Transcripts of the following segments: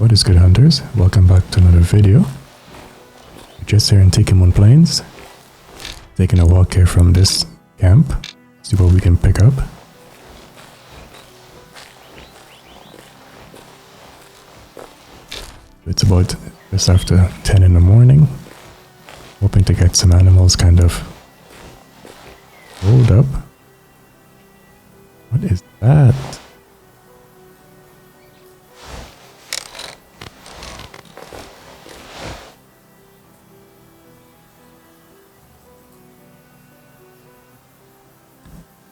What is good, hunters? Welcome back to another video. We're just here in Tikamoon Plains, taking a walk here from this camp, see what we can pick up. It's about just after 10 in the morning, hoping to get some animals kind of rolled up. What is that?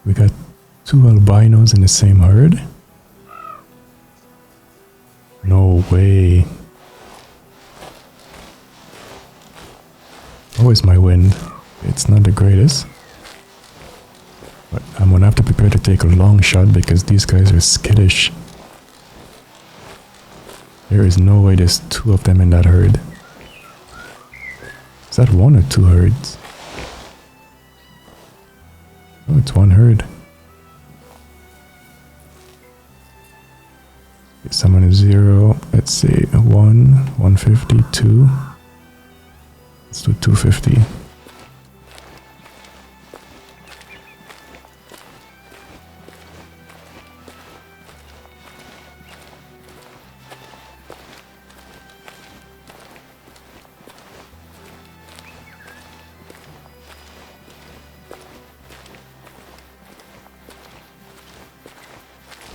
We got two albinos in the same herd? No way. Always my wind. It's not the greatest. But I'm gonna have to prepare to take a long shot because these guys are skittish. There is no way there's two of them in that herd. Is that one or two herds? Oh, it's one herd. Someone is 0. Let's see, 150, 2. Let's do 250.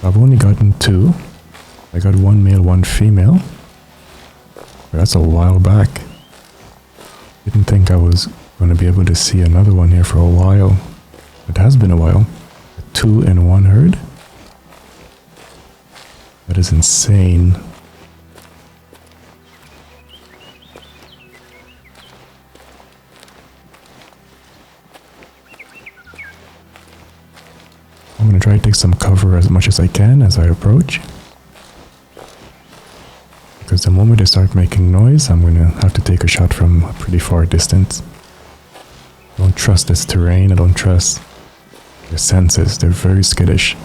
I've only gotten 2. I got one male, one female. That's a while back. Didn't think I was going to be able to see another one here for a while. It has been a while. 2 in one herd? That is insane. I'm going to try to take some cover as much as I can as I approach. Because the moment they start making noise, I'm going to have to take a shot from a pretty far distance. I don't trust this terrain, I don't trust their senses, they're very skittish.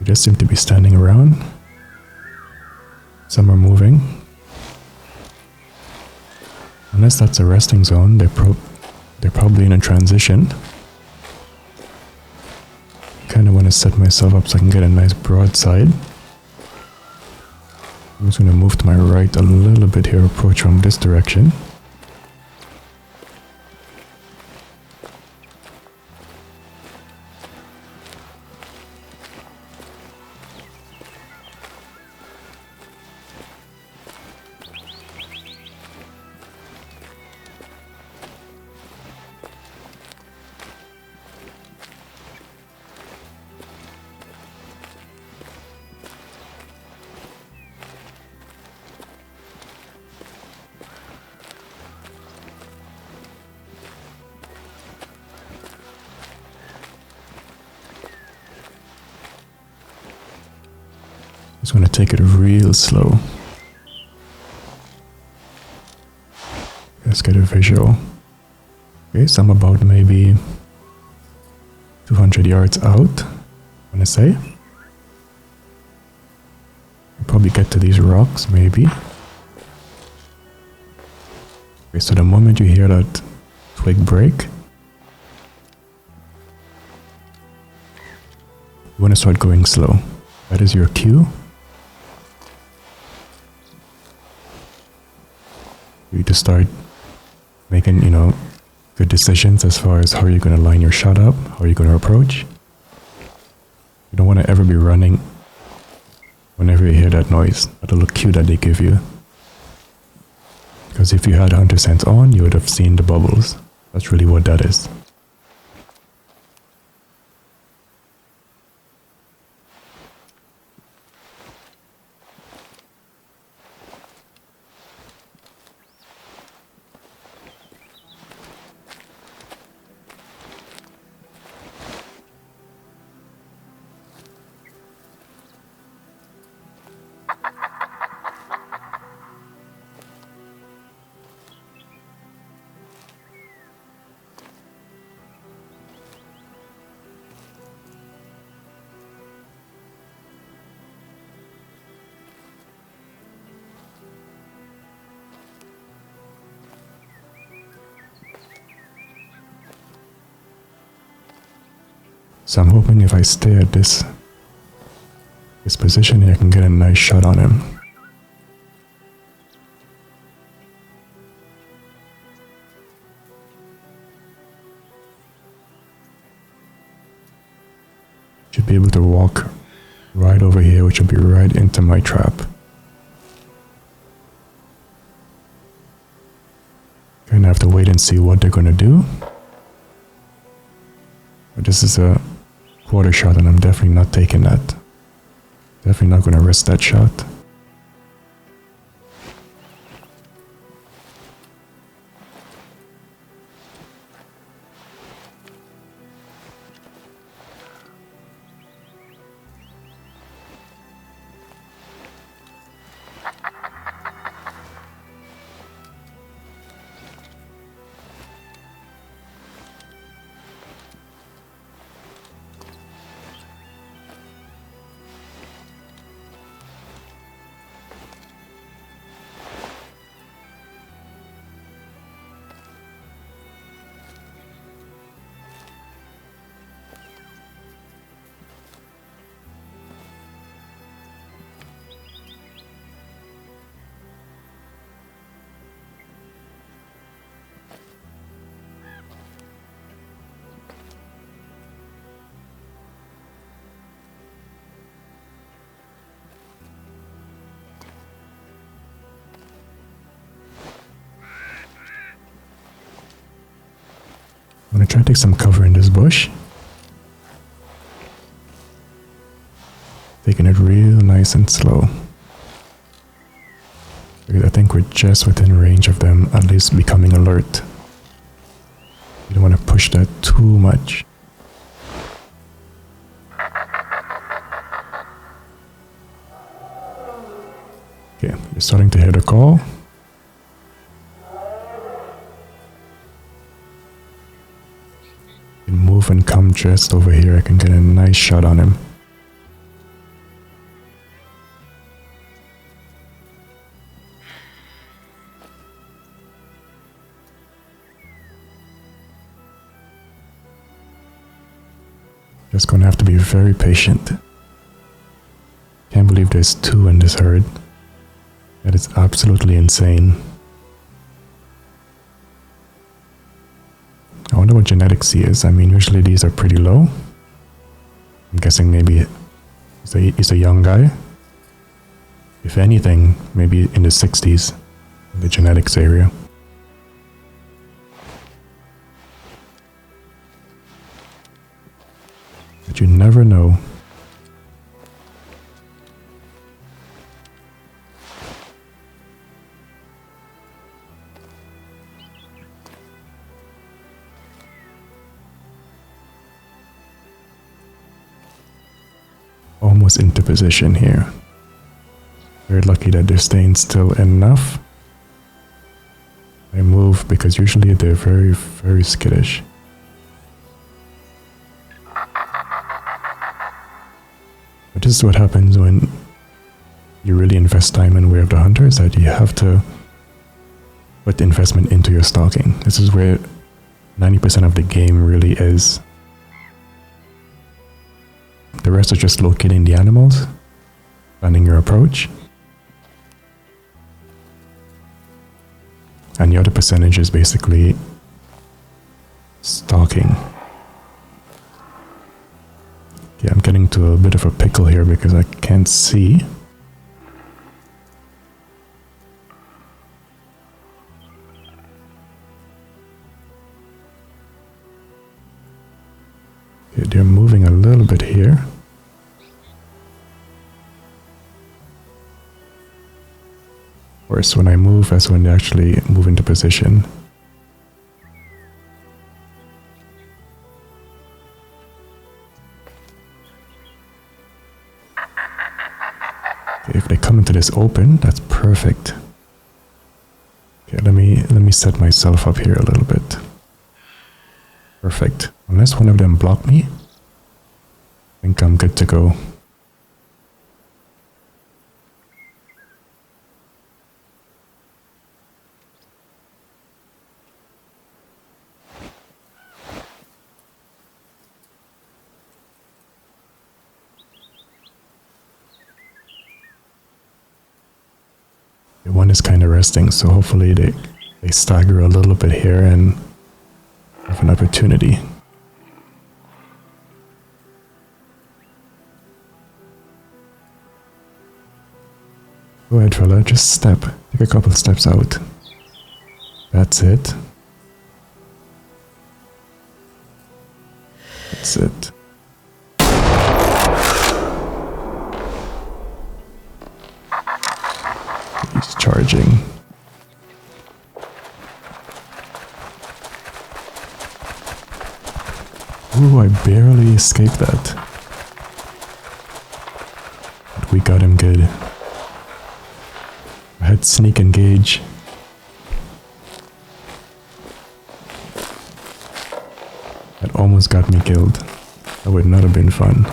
They just seem to be standing around. Some are moving. Unless that's a resting zone, they're probably in a transition. Kind of want to set myself up so I can get a nice broadside. I'm just going to move to my right a little bit here, approach from this direction. Just going to take it real slow. Let's get a visual. Okay, so I'm about maybe 200 yards out, I'm gonna say. I'll probably get to these rocks, maybe. Okay, so the moment you hear that twig break, you want to start going slow. That is your cue. You need to start making, good decisions as far as how you're going to line your shot up, how you're going to approach. don't want to ever be running whenever you hear that noise, that little cue that they give you. Because if you had hunter sense on, you would have seen the bubbles. That's really what that is. So I'm hoping if I stay at this position here, I can get a nice shot on him. Should be able to walk right over here, which will be right into my trap. Gonna have to wait and see what they're gonna do. But this is a quarter shot and I'm definitely not taking that. Definitely not gonna risk that shot. I'm gonna try to take some cover in this bush. Taking it real nice and slow. Because I think we're just within range of them at least becoming alert. You don't want to push that too much. Okay, you're starting to hear the call. Move and come just over here. I can get a nice shot on him. Just gonna have to be very patient. Can't believe there's two in this herd. That is absolutely insane. I wonder what genetics he is. I mean, usually these are pretty low. I'm guessing maybe he's a young guy. If anything, maybe in the 60s, in the genetics area. But you never know. Almost into position here. Very lucky that they're staying still enough. I move because usually they're very, very skittish. But this is what happens when you really invest time in Way of the Hunter, is that you have to put the investment into your stalking. This is where 90% of the game really is. The rest is just locating the animals, planning your approach, and the other percentage is basically stalking. Okay, I'm getting to a bit of a pickle here because I can't see. Okay, they're moving a little bit here. Of course, when I move, that's when they actually move into position. Okay, if they come into this open, that's perfect. Okay, let me set myself up here a little bit. Perfect. Unless one of them block me, I think I'm good to go. One is kind of resting, so hopefully they stagger a little bit here and have an opportunity. Go ahead, fella, just step. Take a couple steps out. That's it. That's it. He's charging. Ooh, I barely escaped that. But we got him good. I had sneak engage. That almost got me killed. That would not have been fun.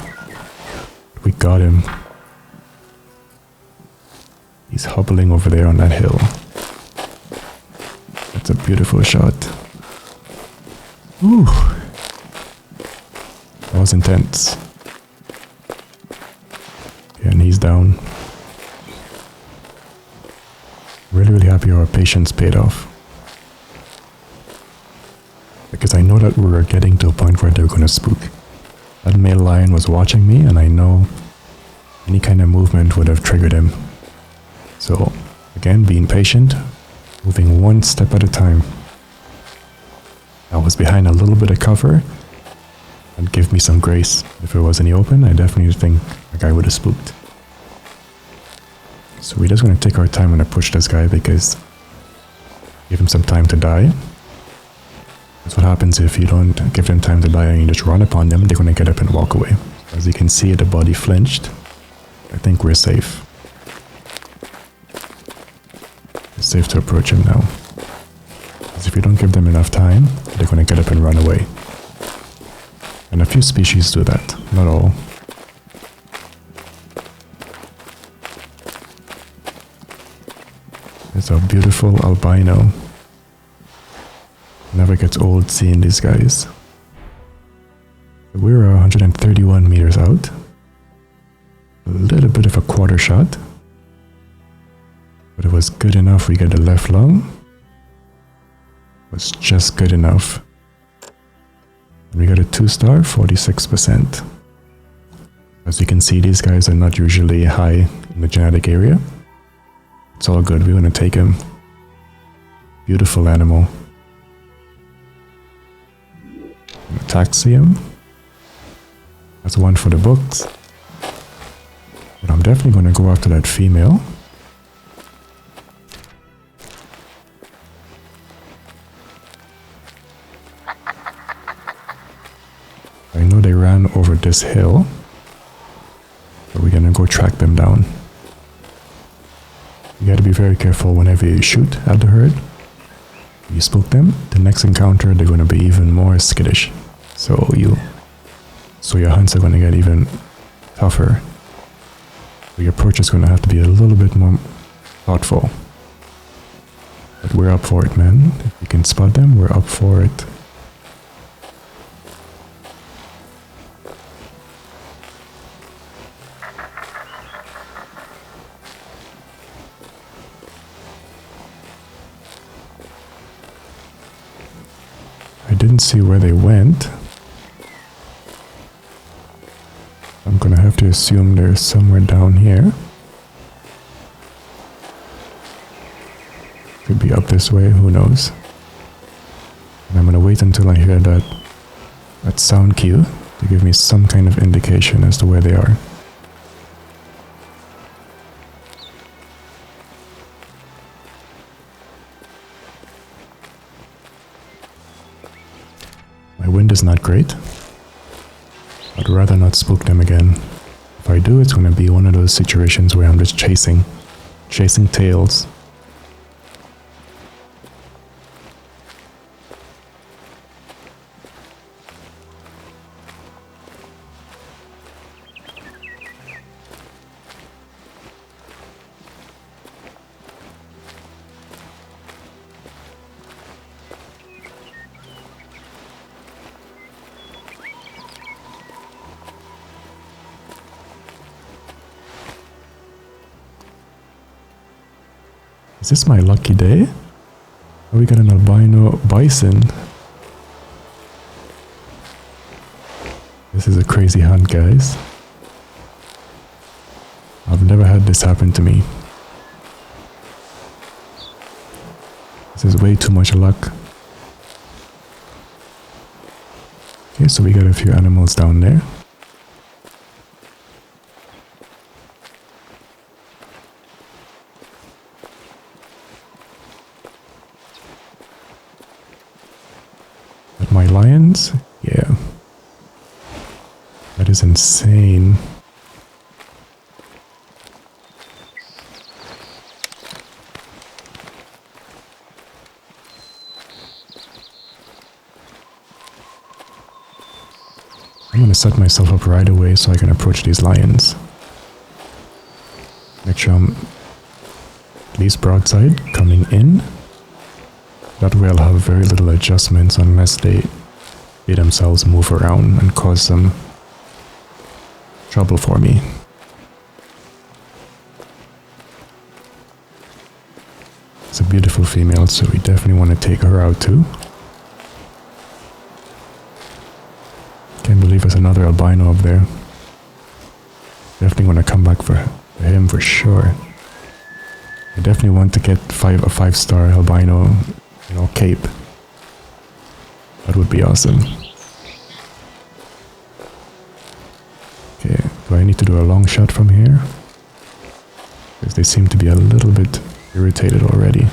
We got him. He's hobbling over there on that hill. That's a beautiful shot. Ooh. That was intense. Okay, and he's down. Really happy our patience paid off. Because I know that we were getting to a point where they were going to spook. That male lion was watching me, and I know any kind of movement would have triggered him. So, again, being patient, moving one step at a time. I was behind a little bit of cover, and give me some grace. If it was any open, I definitely think the guy would have spooked. So we're just going to take our time when I push this guy, because give him some time to die. That's what happens if you don't give them time to die and you just run upon them, they're going to get up and walk away. As you can see, the body flinched. I think we're safe. It's safe to approach him now. Because if you don't give them enough time, they're going to get up and run away. And a few species do that, not all. It's a beautiful albino. Never gets old seeing these guys. We're 131 meters out. A little bit of a quarter shot. But it was good enough. We get the left lung. It was just good enough. And we got a 2-star, 46%. As you can see, these guys are not usually high in the genetic area. It's all good. We want to take him. Beautiful animal. Taxium. That's one for the books. But I'm definitely going to go after that female. I know they ran over this hill. But we're going to go track them down. You got to be very careful whenever you shoot at the herd. You spook them, the next encounter they're going to be even more skittish. So your hunts are going to get even tougher. So your approach is going to have to be a little bit more thoughtful. But we're up for it, man. If you can spot them, we're up for it. I didn't see where they went. I'm have to assume they're somewhere down here. Could be up this way, who knows. And I'm gonna wait until I hear that sound cue to give me some kind of indication as to where they are. My wind is not great. I'd rather not spook them again. If I do, it's gonna be one of those situations where I'm just chasing tails. Is this my lucky day? Oh, we got an albino bison. This is a crazy hunt, guys. I've never had this happen to me. This is way too much luck. Okay, so we got a few animals down there. But my lions? Yeah. That is insane. I'm gonna set myself up right away so I can approach these lions. Make sure I'm at least broadside coming in. That way I'll have very little adjustments unless they themselves move around and cause some trouble for me. It's a beautiful female, so we definitely want to take her out too. Can't believe there's another albino up there. Definitely want to come back for him for sure. I definitely want to get a 5-star albino, cape. That would be awesome. Okay, do I need to do a long shot from here? Because they seem to be a little bit irritated already.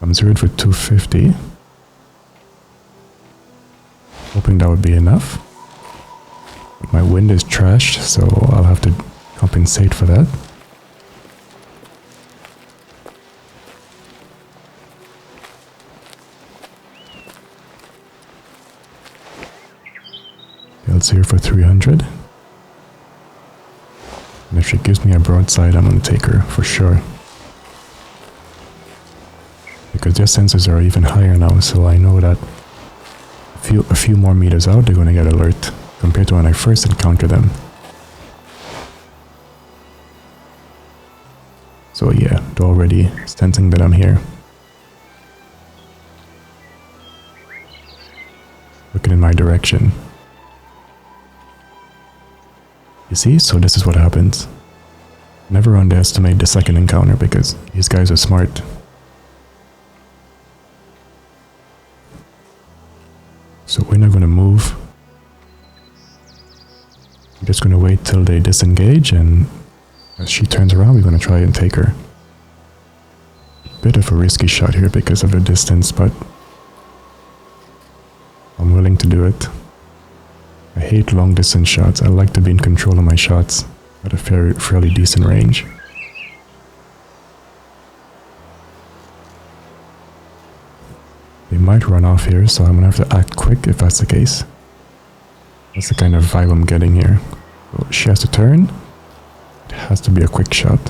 I'm zeroed for 250. Hoping that would be enough. But my wind is trashed, so I'll have to compensate for that. Let's zero for 300. And if she gives me a broadside, I'm going to take her for sure. Because their sensors are even higher now, so I know that a few more meters out, they're going to get alert compared to when I first encountered them. So yeah, they're already sensing that I'm here. Looking in my direction. You see? So this is what happens. Never underestimate the second encounter because these guys are smart. So we're not going to move. I'm just going to wait till they disengage, and as she turns around, we're going to try and take her. Bit of a risky shot here because of the distance, but I'm willing to do it. I hate long distance shots. I like to be in control of my shots at a fairly decent range. They might run off here, so I'm gonna have to act quick if that's the case. That's the kind of vibe I'm getting here. So she has to turn. It has to be a quick shot.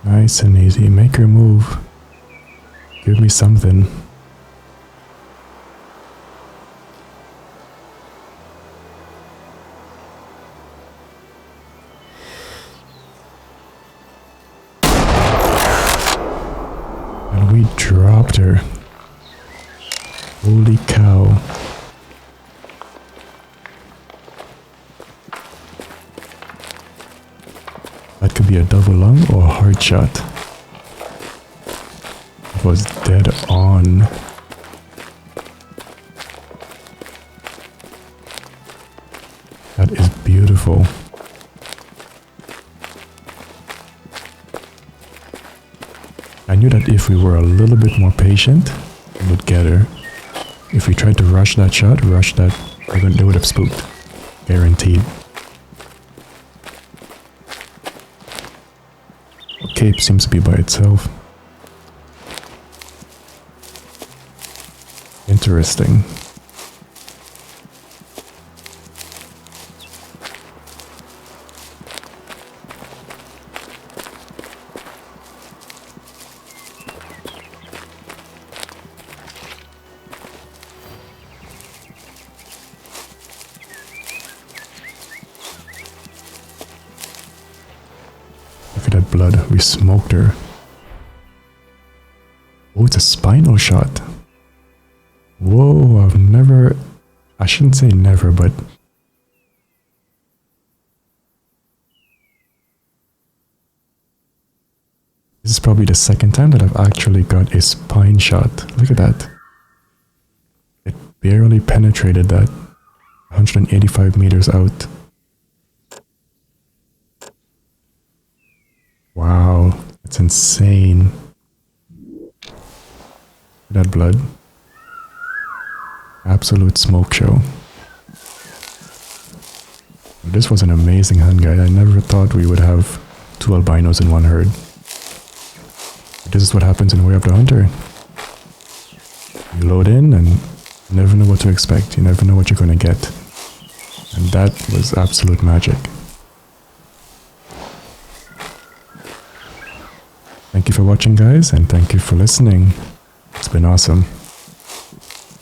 Nice and easy. Make your move. Give me something. And we dropped her. Holy cow. That could be a double lung or a hard shot. It was dead on. That is beautiful. I knew that if we were a little bit more patient, we would get her. If we tried to rush that shot, they would have spooked. Guaranteed. Cape seems to be by itself. Interesting. Look at that blood. We smoked her. Oh, it's a spinal shot. Whoa, I shouldn't say never, but this is probably the second time that I've actually got a spine shot. Look at that. It barely penetrated that 185 meters out. Wow, that's insane. That blood. Absolute smoke show. This was an amazing hunt, guys. I never thought we would have 2 albinos in one herd. But this is what happens in Way of the Hunter. You load in and you never know what to expect. You never know what you're going to get. And that was absolute magic. Thank you for watching, guys, and thank you for listening. It's been awesome.